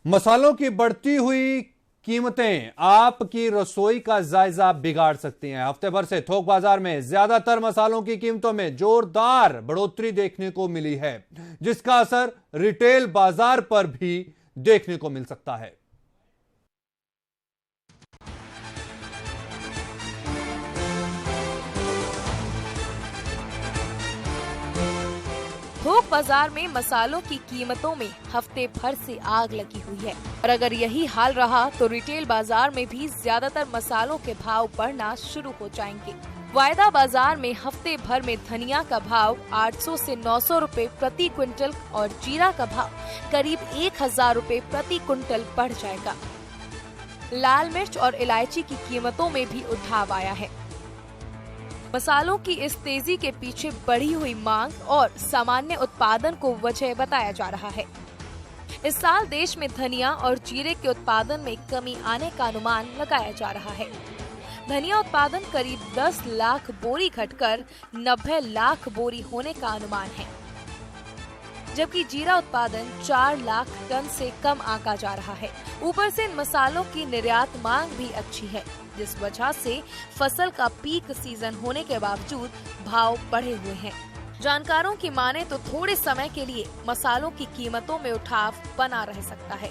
मसालों की बढ़ती हुई कीमतें आपकी रसोई का जायजा बिगाड़ सकती हैं। हफ्ते भर से थोक बाजार में ज्यादातर मसालों की कीमतों में जोरदार बढ़ोतरी देखने को मिली है, जिसका असर रिटेल बाजार पर भी देखने को मिल सकता है। थोक बाजार में मसालों की कीमतों में हफ्ते भर से आग लगी हुई है और अगर यही हाल रहा तो रिटेल बाजार में भी ज्यादातर मसालों के भाव बढ़ना शुरू हो जाएंगे। वायदा बाजार में हफ्ते भर में धनिया का भाव 800 से 900 रुपए प्रति क्विंटल और जीरा का भाव करीब 1000 रुपए प्रति क्विंटल बढ़ जाएगा। लाल मिर्च और इलायची की कीमतों में भी उठाव आया है। मसालों की इस तेजी के पीछे बढ़ी हुई मांग और सामान्य उत्पादन को वजह बताया जा रहा है। इस साल देश में धनिया और जीरे के उत्पादन में कमी आने का अनुमान लगाया जा रहा है। धनिया उत्पादन करीब 10 लाख बोरी घटकर 90 लाख बोरी होने का अनुमान है, जबकि जीरा उत्पादन 4 लाख टन से कम आंका जा रहा है। ऊपर से इन मसालों की निर्यात मांग भी अच्छी है, जिस वजह से फसल का पीक सीजन होने के बावजूद भाव बढ़े हुए हैं। जानकारों की माने तो थोड़े समय के लिए मसालों की कीमतों में उठाव बना रह सकता है।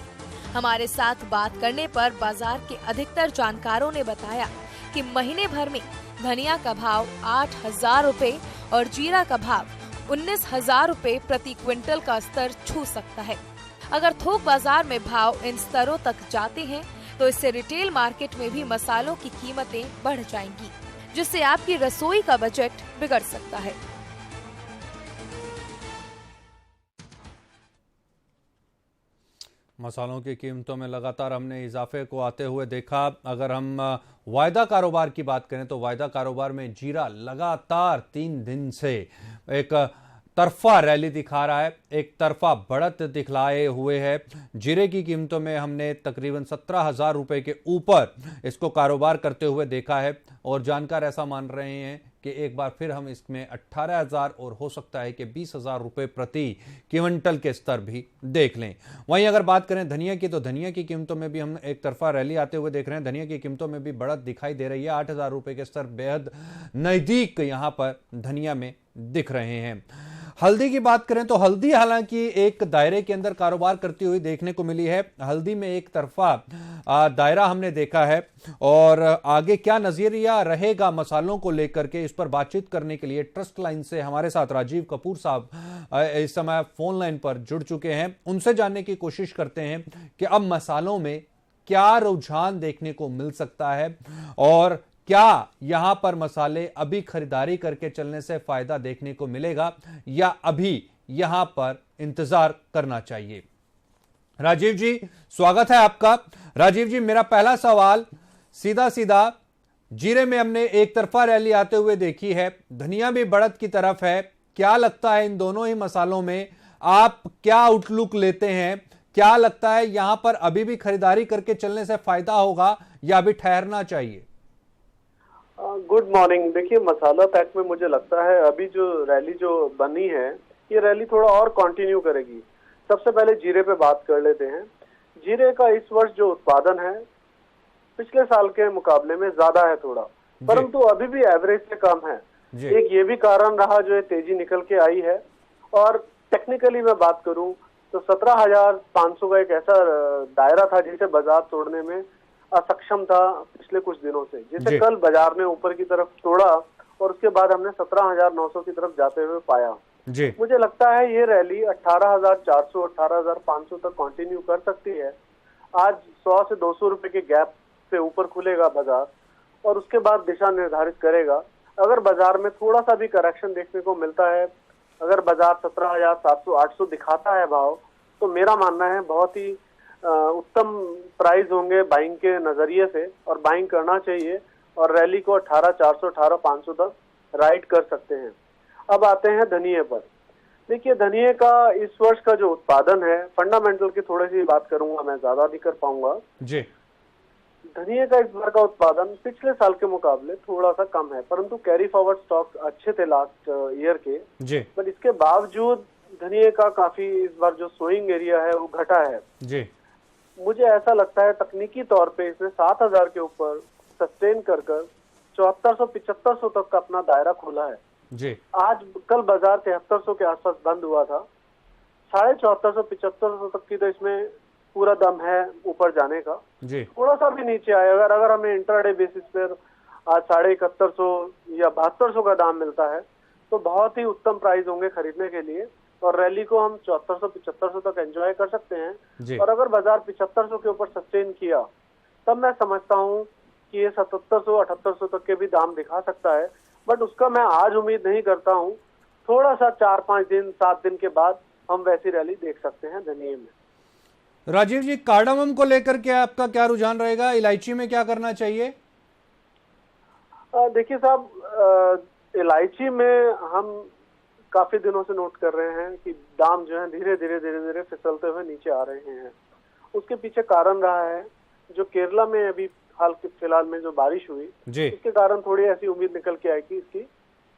हमारे साथ बात करने पर बाजार के अधिकतर जानकारों ने बताया कि महीने भर में धनिया का भाव 8000 रुपए और जीरा का भाव 19,000 रुपए प्रति क्विंटल का स्तर छू सकता है। अगर थोक बाजार में भाव इन स्तरों तक जाते हैं तो इससे रिटेल मार्केट में भी मसालों की कीमतें बढ़ जाएंगी, जिससे आपकी रसोई का बजट बिगड़ सकता है। मसालों की कीमतों में लगातार हमने इजाफे को आते हुए देखा। अगर हम वायदा कारोबार की बात करें तो वायदा कारोबार में जीरा लगातार 3 दिन से एक तरफा रैली दिखा रहा है, एक तरफा बढ़त दिखलाए हुए है। जीरे की कीमतों में हमने तकरीबन 17,000 रुपए के ऊपर इसको कारोबार करते हुए देखा है और जानकार ऐसा मान रहे हैं कि एक बार फिर हम इसमें 18,000 और हो सकता है कि 20,000 रुपए प्रति क्विंटल के स्तर भी देख लें। वहीं अगर बात करें धनिया की तो धनिया की कीमतों में भी हम एक तरफा रैली आते हुए देख रहे हैं। धनिया की कीमतों में भी बढ़त दिखाई दे रही है। 8,000 रुपए के स्तर बेहद नजदीक यहां पर धनिया में दिख रहे हैं। हल्दी की बात करें तो हल्दी हालांकि एक दायरे के अंदर कारोबार करती हुई देखने को मिली है। हल्दी में एक तरफा दायरा हमने देखा है और आगे क्या नजरिया रहेगा मसालों को लेकर के, इस पर बातचीत करने के लिए ट्रस्ट लाइन से हमारे साथ राजीव कपूर साहब इस समय फोन लाइन पर जुड़ चुके हैं। उनसे जानने की कोशिश करते हैं कि अब मसालों में क्या रुझान देखने को मिल सकता है और क्या यहां पर मसाले अभी खरीदारी करके चलने से फायदा देखने को मिलेगा या अभी यहां पर इंतजार करना चाहिए। राजीव जी, स्वागत है आपका। राजीव जी, मेरा पहला सवाल सीधा सीधा, जीरे में हमने एक तरफा रैली आते हुए देखी है, धनिया भी बढ़त की तरफ है। क्या लगता है इन दोनों ही मसालों में आप क्या आउटलुक लेते हैं? क्या लगता है यहां पर अभी भी खरीदारी करके चलने से फायदा होगा या अभी ठहरना चाहिए? Good morning. देखिए, मसाला पैक में मुझे लगता है अभी जो रैली जो बनी है ये रैली थोड़ा और कंटिन्यू करेगी। सबसे पहले जीरे पे बात कर लेते हैं। जीरे का इस वर्ष जो उत्पादन है पिछले साल के मुकाबले में ज्यादा है थोड़ा, परंतु अभी भी एवरेज से कम है। एक ये भी कारण रहा जो तेजी निकल के आई है। और टेक्निकली मैं बात करूं तो 17,500 का एक ऐसा दायरा था जिसे बाजार तोड़ने में असक्षम था पिछले कुछ दिनों से, जिसे कल बाजार ने ऊपर की तरफ तोड़ा और उसके बाद हमने 17,900 की तरफ जाते हुए पाया। मुझे लगता है ये रैली 18,400 18,500 तक कंटिन्यू कर सकती है। आज 100 से 200 रुपए के गैप से ऊपर खुलेगा बाजार और उसके बाद दिशा निर्धारित करेगा। अगर बाजार में थोड़ा सा भी करेक्शन देखने को मिलता है, अगर बाजार 17,700 800 दिखाता है भाव, तो मेरा मानना है बहुत ही उत्तम प्राइस होंगे बाइंग के नजरिए से और बाइंग करना चाहिए और रैली को 18,400 18,500 तक राइड कर सकते हैं। अब आते हैं धनिये पर। देखिए, धनिये का इस वर्ष का जो उत्पादन है, फंडामेंटल की थोड़ी सी बात करूंगा, मैं ज्यादा नहीं कर पाऊंगा जी। धनिये का इस बार का उत्पादन पिछले साल के मुकाबले थोड़ा सा कम है, परंतु कैरी फॉरवर्ड स्टॉक अच्छे थे लास्ट ईयर के जी। बट इसके बावजूद धनिये का काफी इस बार जो सोइंग एरिया है वो घटा है जी। मुझे ऐसा लगता है तकनीकी तौर पे इसने 7,000 के ऊपर सस्टेन कर 7400-7500 तक का अपना दायरा खोला है जी। आज कल बाजार 7300 के आसपास बंद हुआ था। 7450-7500 तक की तो इसमें पूरा दम है ऊपर जाने का जी। थोड़ा सा भी नीचे आए अगर हमें इंट्राडे बेसिस पर आज 7150 या 7200 का दाम मिलता है तो बहुत ही उत्तम प्राइस होंगे खरीदने के लिए और रैली को हम 7400-7500 तक एंजॉय कर सकते हैं। और अगर बाजार 7500 के ऊपर सस्टेन किया तब मैं समझता हूं कि ये 7700-7800 तक के भी दाम दिखा सकता है, बट उसका मैं आज उम्मीद नहीं करता हूं। थोड़ा सा 4-5 दिन 7 दिन के बाद हम वैसी रैली देख सकते हैं धनिये में। राजीव जी, कार्डामम को लेकर के आपका क्या रुझान रहेगा? इलायची में क्या करना चाहिए? देखिए साहब, इलायची में हम काफी दिनों से नोट कर रहे हैं कि दाम जो है धीरे धीरे फिसलते हुए नीचे आ रहे हैं। उसके पीछे कारण रहा है जो केरला में अभी हाल फिलहाल में जो बारिश हुई इसके कारण थोड़ी ऐसी उम्मीद निकल के आई कि इसकी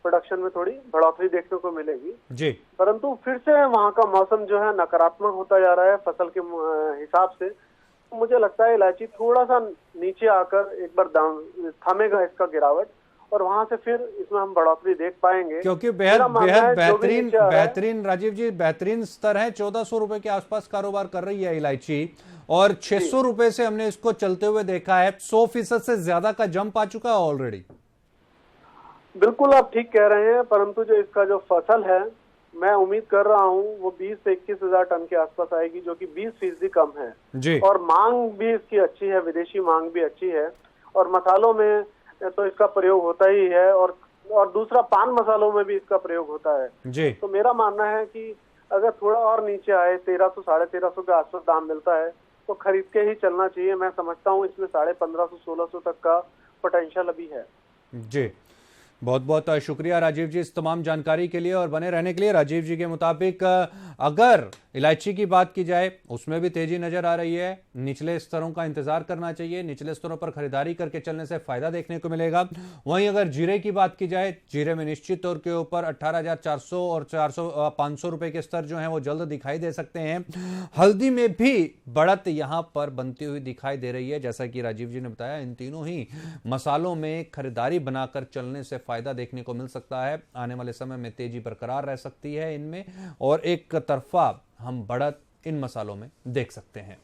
प्रोडक्शन में थोड़ी बढ़ोतरी देखने को मिलेगी जी। परंतु फिर से वहाँ का मौसम जो है नकारात्मक होता जा रहा है फसल के हिसाब से। मुझे लगता है इलायची थोड़ा सा नीचे आकर एक बार दाम थमेगा इसका गिरावट और वहां से फिर इसमें हम बढ़ोतरी देख पाएंगे, क्योंकि बेहद बेहतरीन राजीव जी बेहतरीन स्तर है। 1400 रुपए के आसपास कारोबार कर रही है इलायची और 600 रुपए से हमने इसको चलते हुए देखा है। 100% से ज्यादा का जंप आ चुका है ऑलरेडी। बिल्कुल आप ठीक कह रहे हैं, परंतु जो इसका जो फसल है मैं उम्मीद कर रहा हूं वो 20 से 21 हजार टन के आसपास आएगी, जो कि 20% कम है जी। और मांग भी इसकी अच्छी है, विदेशी मांग भी अच्छी है और मसालों में तो इसका प्रयोग होता ही है और दूसरा पान मसालों में भी इसका प्रयोग होता है जी। तो मेरा मानना है कि अगर थोड़ा और नीचे आए 1300-1350 के आसपास दाम मिलता है तो खरीद के ही चलना चाहिए। मैं समझता हूँ इसमें 1550-1600 तक का पोटेंशियल अभी है जी। बहुत बहुत शुक्रिया राजीव जी इस तमाम जानकारी के लिए और बने रहने के लिए। राजीव जी के मुताबिक अगर इलायची की बात की जाए उसमें भी तेजी नजर आ रही है। निचले स्तरों का इंतजार करना चाहिए, निचले स्तरों पर खरीदारी करके चलने से फायदा देखने को मिलेगा। वहीं अगर जीरे की बात की जाए, जीरे में निश्चित तौर के ऊपर 18,400 और 500 रुपए के स्तर जो हैं वो जल्द दिखाई दे सकते हैं। हल्दी में भी बढ़त यहां पर बनती हुई दिखाई दे रही है। जैसा कि राजीव जी ने बताया, इन तीनों ही मसालों में खरीदारी बनाकर चलने से फायदा देखने को मिल सकता है। आने वाले समय में तेजी बरकरार रह सकती है इनमें और एक तरफा हम बढ़त इन मसालों में देख सकते हैं।